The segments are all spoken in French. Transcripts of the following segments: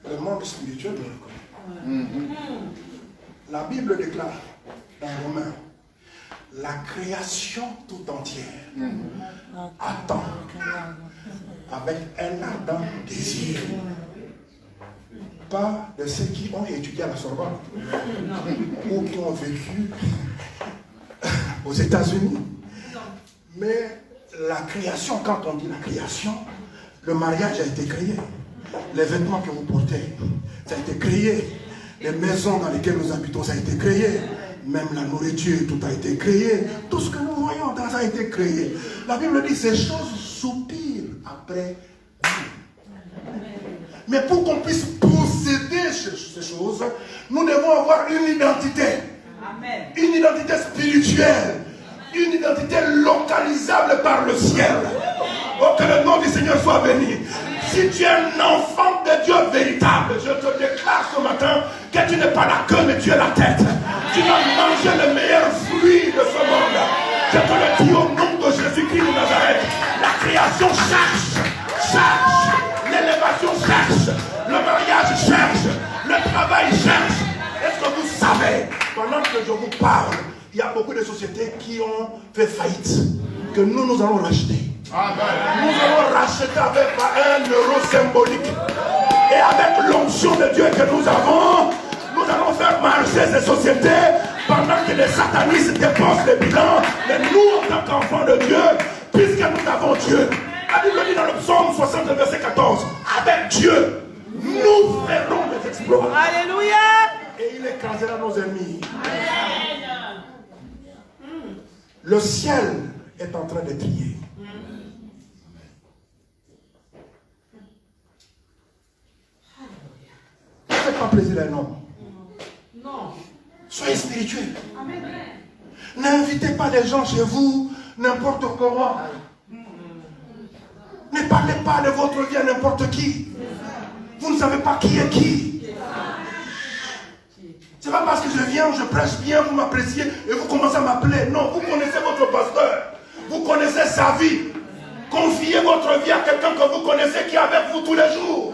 Le monde spirituel nous le connaît. La Bible déclare dans Romains, la création tout entière attend avec un ardent désir. Pas de ceux qui ont étudié à la Sorbonne ou qui ont vécu aux États-Unis. Mais la création, quand on dit la création, le mariage a été créé. Les vêtements que vous portez, ça a été créé. Les maisons dans lesquelles nous habitons, ça a été créé. Même la nourriture, tout a été créé. Tout ce que nous voyons, ça a été créé. La Bible dit ces choses soupirent après nous. Mais pour qu'on puisse posséder ces choses, nous devons avoir une identité. Amen. Une identité spirituelle. Une identité localisable par le ciel. Oh, que le nom du Seigneur soit béni. Si tu es un enfant de Dieu véritable, je te déclare ce matin que tu n'es pas la queue, mais tu es la tête. Tu vas manger le meilleur fruit de ce monde. Je te le dis au nom de Jésus-Christ de Nazareth. La création cherche. L'élévation cherche. Le mariage cherche. Le travail cherche. Est-ce que vous savez, pendant que je vous parle, il y a beaucoup de sociétés qui ont fait faillite, que nous allons racheter. Amen. Nous allons racheter avec un euro symbolique. Et avec l'onction de Dieu que nous allons faire marcher ces sociétés pendant que les satanistes dépensent les bilans. Mais nous, en tant qu'enfants de Dieu, puisque nous avons Dieu, la Bible dit dans le psaume 60, verset 14, avec Dieu, nous ferons des exploits. Alléluia. Et il écrasera nos ennemis. Amen. Le ciel est en train de crier. Ne faites pas plaisir à un homme. Non. Soyez spirituel. N'invitez pas les gens chez vous n'importe comment. Ne parlez pas de votre vie à n'importe qui. Vous ne savez pas qui est qui. C'est pas parce que je viens, je prêche bien, vous m'appréciez et vous commencez à m'appeler. Non, vous connaissez votre pasteur. Vous connaissez sa vie. Confiez votre vie à quelqu'un que vous connaissez qui est avec vous tous les jours.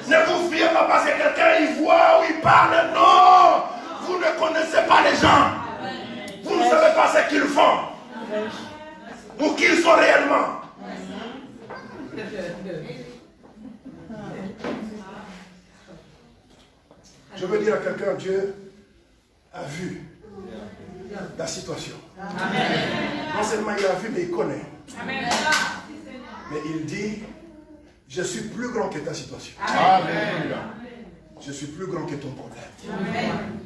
Ne vous fiez pas parce que quelqu'un il voit ou il parle. Non. Vous ne connaissez pas les gens. Vous ne savez pas ce qu'ils font. Ou qui ils sont réellement. Je veux dire à quelqu'un, Dieu a vu la situation. Amen. Non seulement il a vu, mais il connaît. Amen. Mais il dit, je suis plus grand que ta situation. Amen. Je suis plus grand que ton problème. Amen.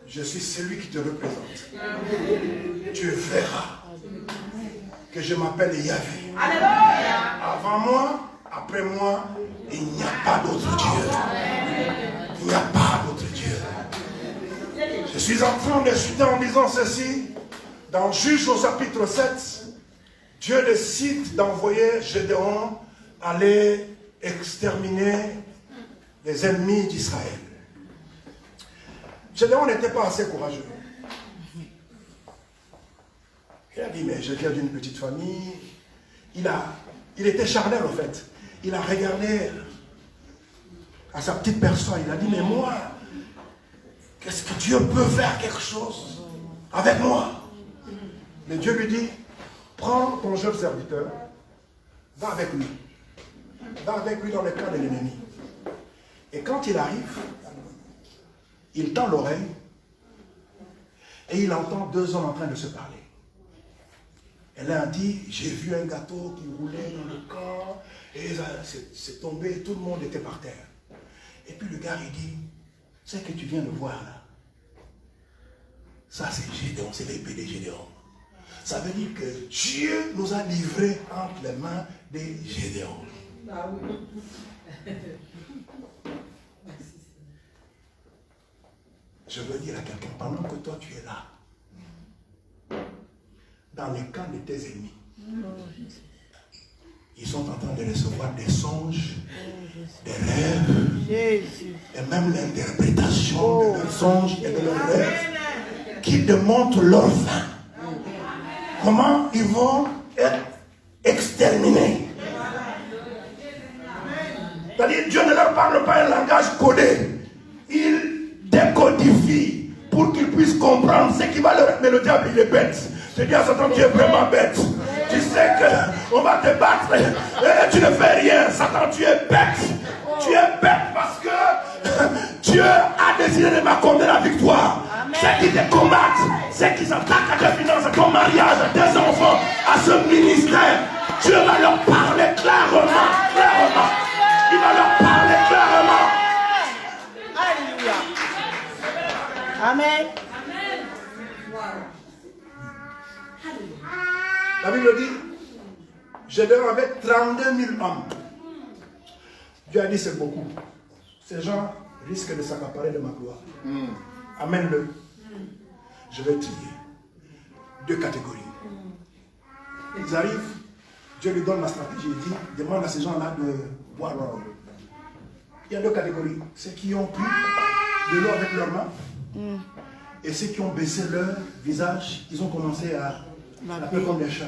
Je suis celui qui te représente. Tu verras que je m'appelle Yahvé. Avant moi, après moi, il n'y a pas d'autre Dieu. Il n'y a pas d'autre Dieu. Je suis en train de chuter en disant ceci. Dans Juge au chapitre 7, Dieu décide d'envoyer Gédéon aller exterminer les ennemis d'Israël. Gédéon n'était pas assez courageux. Il a dit, mais je viens d'une petite famille. Il était charnel en fait. Il a regardé à sa petite personne. Il a dit, mais moi, qu'est-ce que Dieu peut faire quelque chose avec moi? Mais Dieu lui dit, prends ton jeune serviteur, va avec lui. Va avec lui dans le camp de l'ennemi. Et quand il arrive, il tend l'oreille et il entend deux hommes en train de se parler. Et l'un dit, j'ai vu un gâteau qui roulait dans le camp et c'est tombé, tout le monde était par terre. Et puis le gars il dit, ce que tu viens de voir là, ça c'est Gédéon, c'est l'épée de Gédéon. Ça veut dire que Dieu nous a livrés entre les mains de Gédéon. Ah oui. Je veux dire à quelqu'un, pendant que toi tu es là, dans les camps de tes ennemis, ils sont en train de recevoir des songes, des rêves, et même l'interprétation de leurs songes et de leurs rêves qui démontrent leur fin. Comment ils vont être exterminés. C'est-à-dire, Dieu ne leur parle pas un langage codé. Il décodifie pour qu'ils puissent comprendre ce qui va leur... Mais le diable, il est bête. Je dis à Satan, tu es vraiment bête. Tu sais qu'on va te battre et tu ne fais rien. Satan, tu es bête. Tu es bête parce que Dieu a décidé de m'accorder la victoire. Ceux qui te combattent, ceux qui s'attaquent à tes finances, à ton mariage, à tes enfants, à ce ministère, Dieu va leur parler clairement, clairement. Il va leur parler clairement. Alléluia. Amen. La Bible dit, je dors avec 32 000 hommes. Dieu a dit c'est beaucoup. Ces gens risquent de s'accaparer de ma gloire. Amène-le. Je vais trier. 2 catégories. Ils arrivent, Dieu lui donne la stratégie. Il dit, demande à ces gens-là de boire l'eau. Il y a 2 catégories. Ceux qui ont pris de l'eau avec leurs mains et ceux qui ont baissé leur visage, ils ont commencé à un peu comme des chats.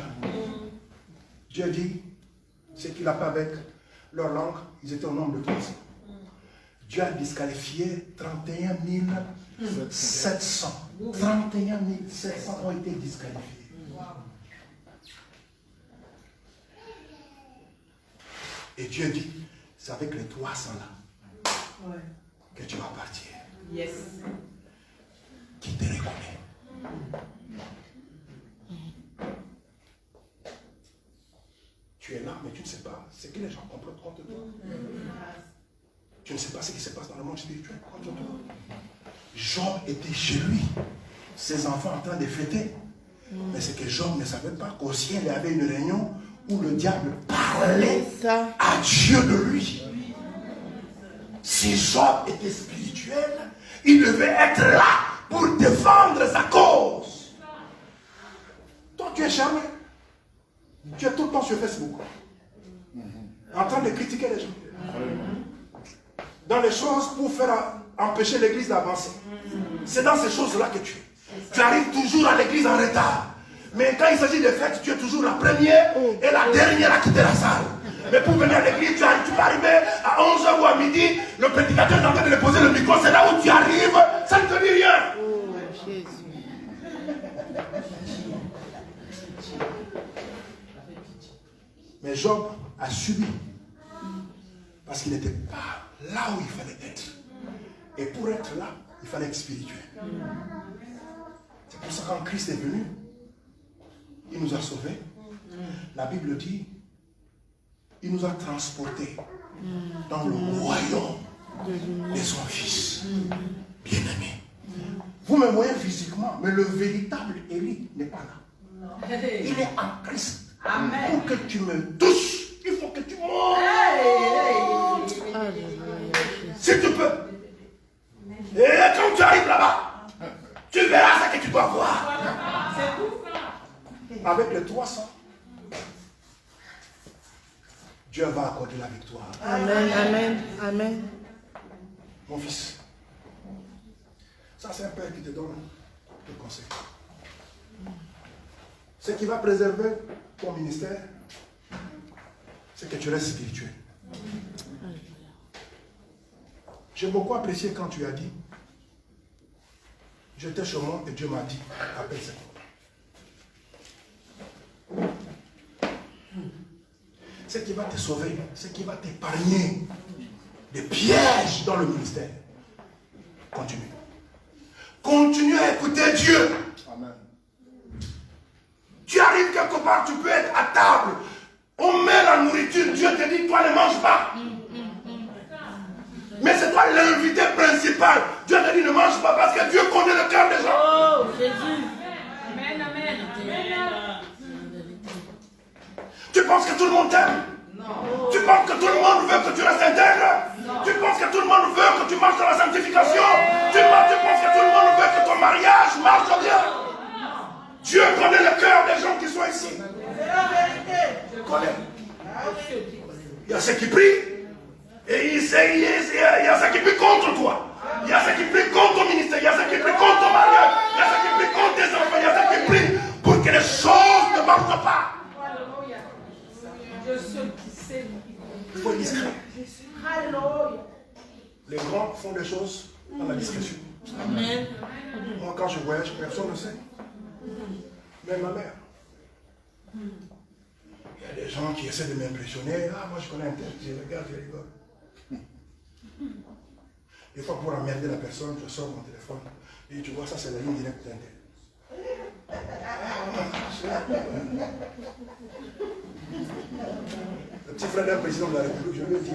Dieu dit, ceux qui l'ont pas avec leur langue, ils étaient au nombre de 300. Dieu a disqualifié 31 700. 31 700 ont été disqualifiés. Et Dieu dit, c'est avec les 300 là que tu vas partir. Yes. Qui te reconnaît. Tu es là, mais tu ne sais pas ce que les gens comprennent contre toi. Tu ne sais pas ce qui se passe dans le monde spirituel contre toi. Job était chez lui, ses enfants en train de fêter. Mais c'est que Job ne savait pas qu'au ciel, il y avait une réunion où le diable parlait à Dieu de lui. Si Job était spirituel, il devait être là pour défendre sa cause. Toi, tu es charmé. Tu es tout le temps sur Facebook, en train de critiquer les gens. Dans les choses pour faire empêcher l'église d'avancer. C'est dans ces choses-là que tu es. Tu arrives toujours à l'église en retard. Mais quand il s'agit de fêtes, tu es toujours la première et la dernière à quitter la salle. Mais pour venir à l'église, tu peux arriver à 11h ou à midi, le prédicateur est en train de poser le micro, c'est là où tu arrives, ça ne te dit rien. Oh, Jésus. Mais Job a subi parce qu'il n'était pas là où il fallait être. Et pour être là, il fallait être spirituel. C'est pour ça que quand Christ est venu, il nous a sauvés. La Bible dit, il nous a transportés dans le royaume de son Fils bien-aimé. Vous me voyez physiquement, mais le véritable Élie n'est pas là. Il est en Christ. Amen. Pour que tu me touches, il faut que tu montes. Si tu peux. Et quand tu arrives là-bas, tu verras ce que tu dois voir. Avec les 300, Dieu va accorder la victoire. Amen, amen, amen. Mon fils, ça c'est un père qui te donne le conseil. Ce qui va préserver ton ministère, c'est que tu restes spirituel. J'ai beaucoup apprécié quand tu as dit, j'étais chez moi et Dieu m'a dit, appelle cet homme. Ce qui va te sauver, ce qui va t'épargner des pièges dans le ministère. Continue. Continue à écouter Dieu. Amen. Tu arrives quelque part, tu peux être à table. On met la nourriture, Dieu te dit, toi ne manges pas. Mais c'est toi l'invité principal. Dieu te dit, ne mange pas parce que Dieu connaît le cœur des gens. Oh, Jésus. Amen, amen. Tu penses que tout le monde t'aime? Non. Tu penses que tout le monde veut que tu restes intègre? Non. Tu penses que tout le monde veut que tu marches dans la sanctification? Tu penses que tout le monde veut que ton mariage marche bien? Dieu connaît le cœur des gens qui sont ici. C'est la vérité. Il connaît. Il y a ceux qui prient. Et il y a ceux qui prient contre toi. Il y a ceux qui prient contre ton ministère. Il y a ceux qui prient contre ton mariage. Il y a ceux qui prient contre tes enfants. Il y a ceux qui prient pour que les choses ne marchent pas. Dieu seul qui sait. Il faut être discret. Les grands font des choses dans la discrétion. Amen. Moi, quand je voyage, personne ne sait. Même ma mère. Il y a des gens qui essaient de m'impressionner. Ah, moi, je connais un tel. Je regarde, je rigole. Des fois, pour emmerder la personne, je sors mon téléphone. Et tu vois, ça, c'est la ligne directe d'un tel. Le petit frère d'un président de la République, je lui ai dit,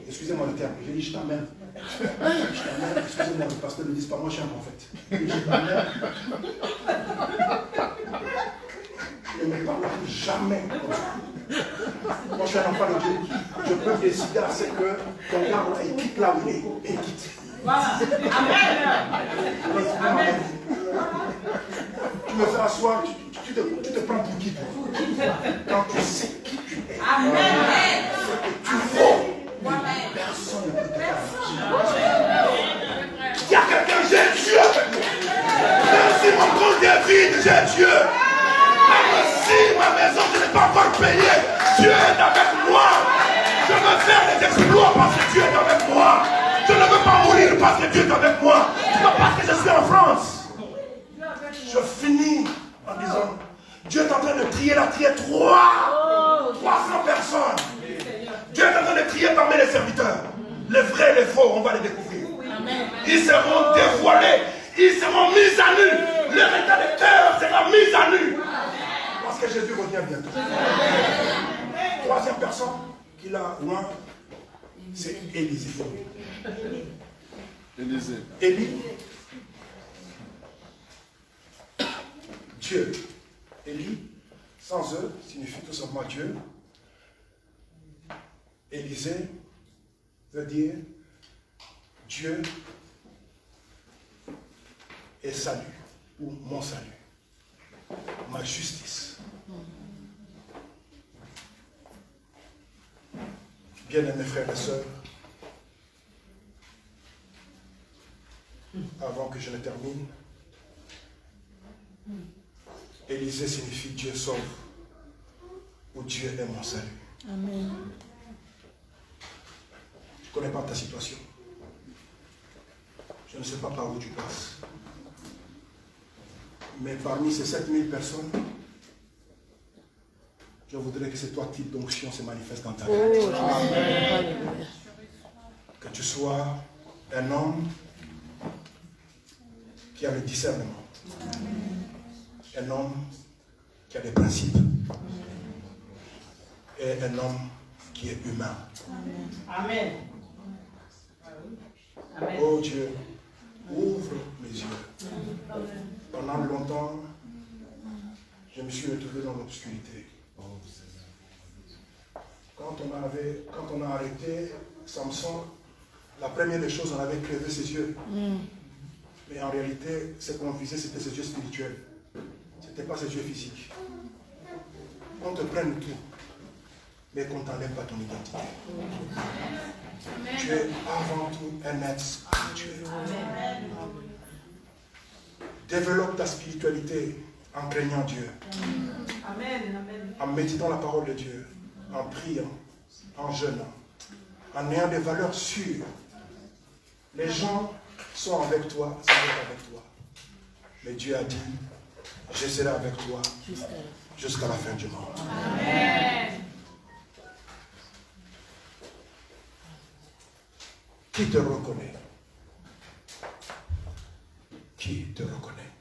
excusez-moi le terme, j'ai dit, je t'emmerde. Je t'emmerde, excusez-moi, le pasteur ne me dise pas, moi je suis un prophète. Je t'emmerde. Ne me parle plus jamais comme ça. Moi je suis un enfant de Dieu. Je peux décider à ce que ton gars là, il quitte là où il est. Et il quitte. Voilà. Amen. Amen. Tu me fais asseoir, tu te prends pour qui toi? Quand tu sais qui tu es. Amen. Ce que tu vaux. Personne ne peut te faire. Il y a quelqu'un, j'ai Dieu avec moi. Même si mon compte est vide, j'ai Dieu. Même si ma maison, je n'ai pas encore payé, Dieu est avec moi. Je veux faire des exploits parce que Dieu est avec moi. Je ne veux pas mourir parce que Dieu est avec moi. Pas parce que je suis en France. Je finis en disant, Dieu est en train de trier la trier 300 personnes. Dieu est en train de trier parmi les serviteurs. Les vrais et les faux, on va les découvrir. Ils seront dévoilés. Ils seront mis à nu. Leur état de cœur sera mis à nu. Parce que Jésus revient bientôt. Troisième personne qu'il a loin, c'est Élisée. Élie. Dieu. Élie, sans eux, signifie tout simplement Dieu. Élisée veut dire Dieu et salut, ou mon salut, ma justice. Bien-aimés frères et sœurs, avant que je ne termine, Élisée signifie Dieu sauve, ou Dieu est mon salut. Amen. Je ne connais pas ta situation. Je ne sais pas par où tu passes. Mais parmi ces 7000 personnes, je voudrais que ce toi type d'onction se manifeste dans ta vie. Amen. Que tu sois un homme qui a le discernement. Un homme qui a des principes. Et un homme qui est humain. Amen. Amen. Oh Dieu, ouvre mes yeux. Pendant longtemps, je me suis retrouvé dans l'obscurité. Quand on a arrêté Samson, la première des choses, on avait crevé ses yeux. Mais en réalité, ce qu'on visait, c'était ses yeux spirituels. Ce n'était pas ses yeux physiques. On te prenne tout, mais qu'on ne t'enlève pas ton identité. Tu es avant tout un être spirituel. Développe ta spiritualité en craignant Dieu. En méditant la parole de Dieu, en priant, en jeûnant, en ayant des valeurs sûres. Les gens sont avec toi, sont avec toi. Mais Dieu a dit, je serai avec toi jusqu'à la fin du monde. Amen. Qui te reconnaît? Qui te reconnaît?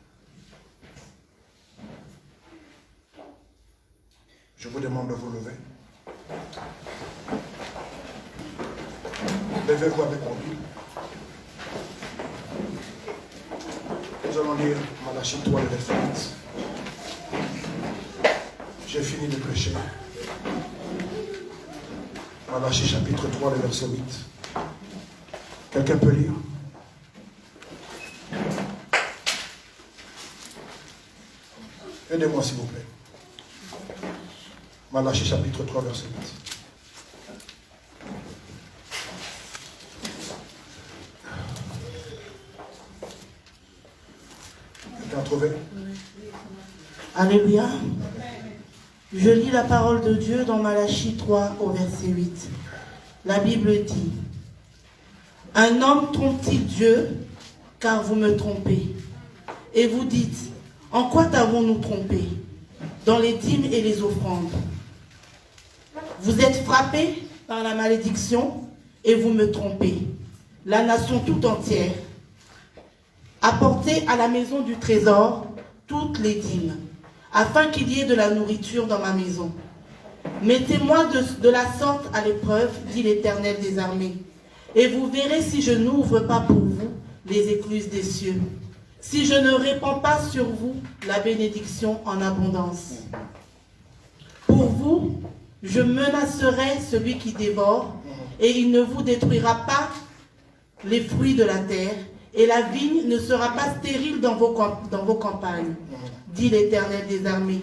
Je vous demande de vous lever. Levez-vous avec mon Dieu. Nous allons lire Malachie 3, le verset 8. J'ai fini de prêcher. Malachie chapitre 3, le verset 8. Quelqu'un peut lire? Aidez-moi s'il vous plaît. Malachie chapitre 3, verset 8. Quelqu'un a trouvé? Alléluia. Je lis la parole de Dieu dans Malachie 3 au verset 8. La Bible dit, « Un homme trompe-t-il Dieu, car vous me trompez. Et vous dites, en quoi t'avons-nous trompé? Dans les dîmes et les offrandes. Vous êtes frappés par la malédiction et vous me trompez. La nation tout entière. Apportez à la maison du trésor toutes les dîmes, afin qu'il y ait de la nourriture dans ma maison. Mettez-moi de la sorte à l'épreuve, dit l'Éternel des armées, et vous verrez si je n'ouvre pas pour vous les écluses des cieux, si je ne répands pas sur vous la bénédiction en abondance. Pour vous, je menacerai celui qui dévore, et il ne vous détruira pas les fruits de la terre, et la vigne ne sera pas stérile dans vos campagnes, dit l'Éternel des armées.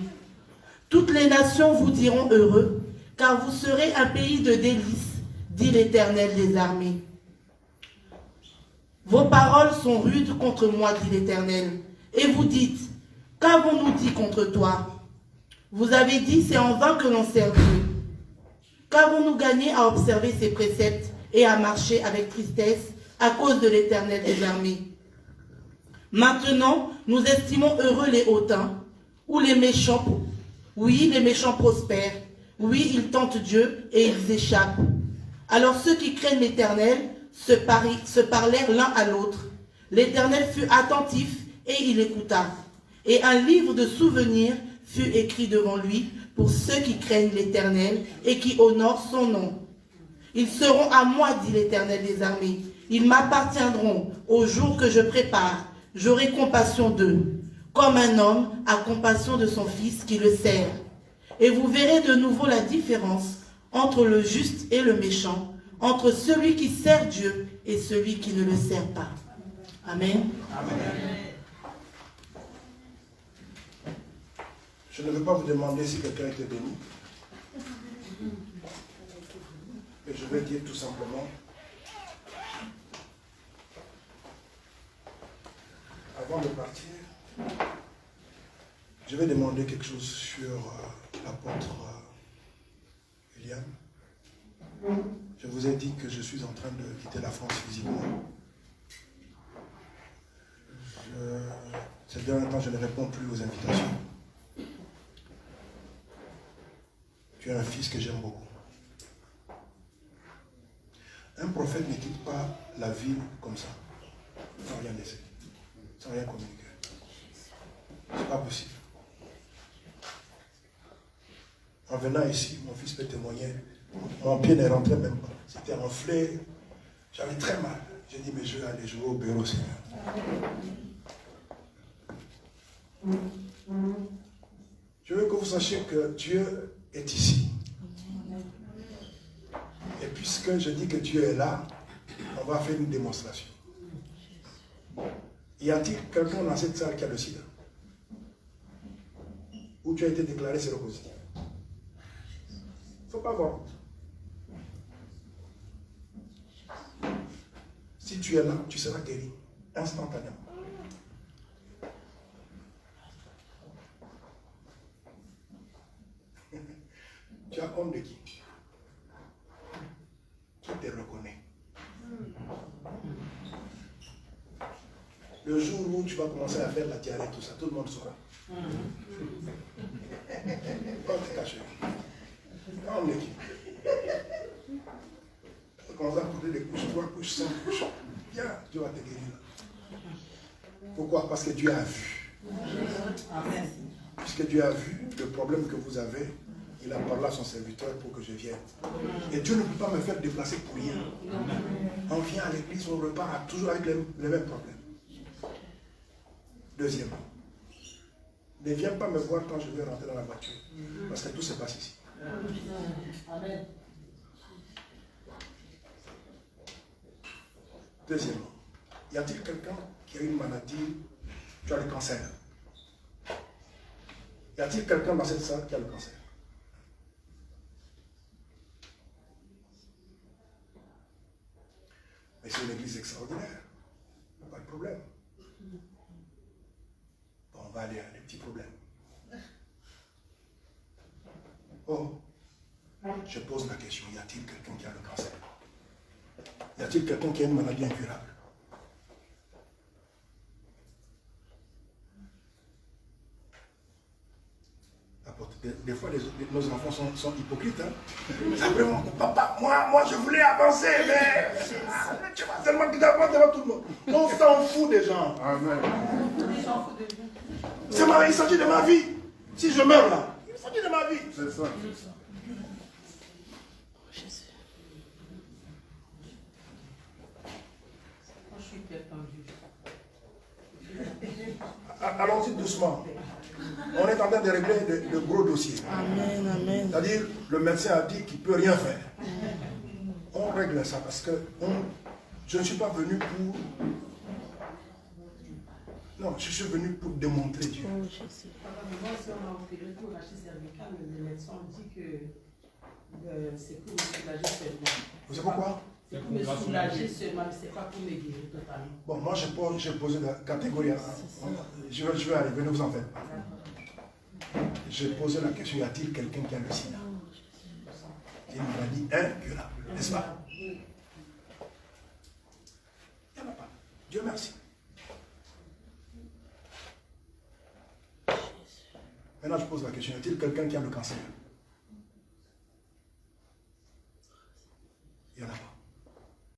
Toutes les nations vous diront heureux, car vous serez un pays de délices, dit l'Éternel des armées. Vos paroles sont rudes contre moi, dit l'Éternel, et vous dites, qu'avons-nous dit contre toi? Vous avez dit, c'est en vain que l'on sert Dieu. Qu'avons-nous gagné à observer ses préceptes et à marcher avec tristesse à cause de l'Éternel des armées? Maintenant, nous estimons heureux les hautains, ou les méchants. Oui, les méchants prospèrent. Oui, ils tentent Dieu et ils échappent. Alors ceux qui craignent l'Éternel se parlèrent l'un à l'autre. L'Éternel fut attentif et il écouta. Et un livre de souvenirs fut écrit devant lui pour ceux qui craignent l'Éternel et qui honorent son nom. Ils seront à moi, dit l'Éternel des armées. Ils m'appartiendront au jour que je prépare. J'aurai compassion d'eux, comme un homme a compassion de son fils qui le sert. Et vous verrez de nouveau la différence entre le juste et le méchant, entre celui qui sert Dieu et celui qui ne le sert pas. Amen. Amen. Je ne veux pas vous demander si quelqu'un était béni. Mais je vais dire tout simplement, avant de partir, je vais demander quelque chose sur l'apôtre William. Je vous ai dit que je suis en train de quitter la France physiquement. Ces derniers temps, je ne réponds plus aux invitations. Tu es un fils que j'aime beaucoup. Un prophète ne quitte pas la ville comme ça, sans rien laisser, sans rien communiquer. C'est pas possible. En venant ici, mon fils peut témoigner, mon pied n'est rentré même pas. C'était enflé, j'avais très mal. J'ai dit, mais je vais aller jouer au bureau, Seigneur. Je veux que vous sachiez que Dieu est ici. Et puisque je dis que Dieu est là, on va faire une démonstration. Y a-t-il quelqu'un dans cette salle qui a le sida? Où tu as été déclaré séropositif? Il ne faut pas avoir honte. Si tu es là, tu seras guéri instantanément. Tu as honte de qui? Qui te reconnaît? Le jour où tu vas commencer à faire la diarrhée, tout ça, tout le monde saura. Pas te cacher. Honte de qui? Tu vas commencer à porter des couches, 3 couches, 5 couches. Bien, Dieu va te guérir là. Pourquoi? Parce que Dieu a vu. Puisque Dieu a vu le problème que vous avez, il a parlé à son serviteur pour que je vienne. Et Dieu ne peut pas me faire déplacer pour rien. On vient à l'église, on repart toujours avec les mêmes problèmes. Deuxièmement, ne viens pas me voir quand je vais rentrer dans la voiture. Parce que tout se passe ici. Amen. Deuxièmement, y a-t-il quelqu'un qui a une maladie? Tu as le cancer. Y a-t-il quelqu'un dans cette salle qui a le cancer? Mais c'est une église extraordinaire. Pas de problème. Bon, on va aller à des petits problèmes. Oh, je pose la question, y a-t-il quelqu'un qui a le cancer? Y a-t-il quelqu'un qui a une maladie incurable? Des fois, nos enfants sont hypocrites. Hein? Après, papa, moi, je voulais avancer, mais tu vas tellement que tu avances devant tout le monde. On s'en fout des gens. Amen. Il s'agit de ma vie. Si je meurs là, il s'agit de ma vie. C'est ça. Je suis perdu. Allons-y doucement. On est en train de régler de gros dossiers. Amen, amen. C'est-à-dire, le médecin a dit qu'il ne peut rien faire. On règle ça parce que je ne suis pas venu pour... Non, je suis venu pour démontrer Dieu. Moi, si on m'a opéré pour lâcher cervical, le médecin dit que c'est pour me soulager seulement. Vous savez pourquoi? C'est pour me soulager seulement, mais ce n'est pas pour me guérir totalement. Bon, moi, j'ai posé la catégorie. Je vais arriver, ne vous en faites pas. J'ai posé la question, y a-t-il quelqu'un qui a le sida? Il m'a dit incurable, n'est-ce pas? Il n'y en a pas. Dieu merci. Maintenant, je pose la question, y a-t-il quelqu'un qui a le cancer?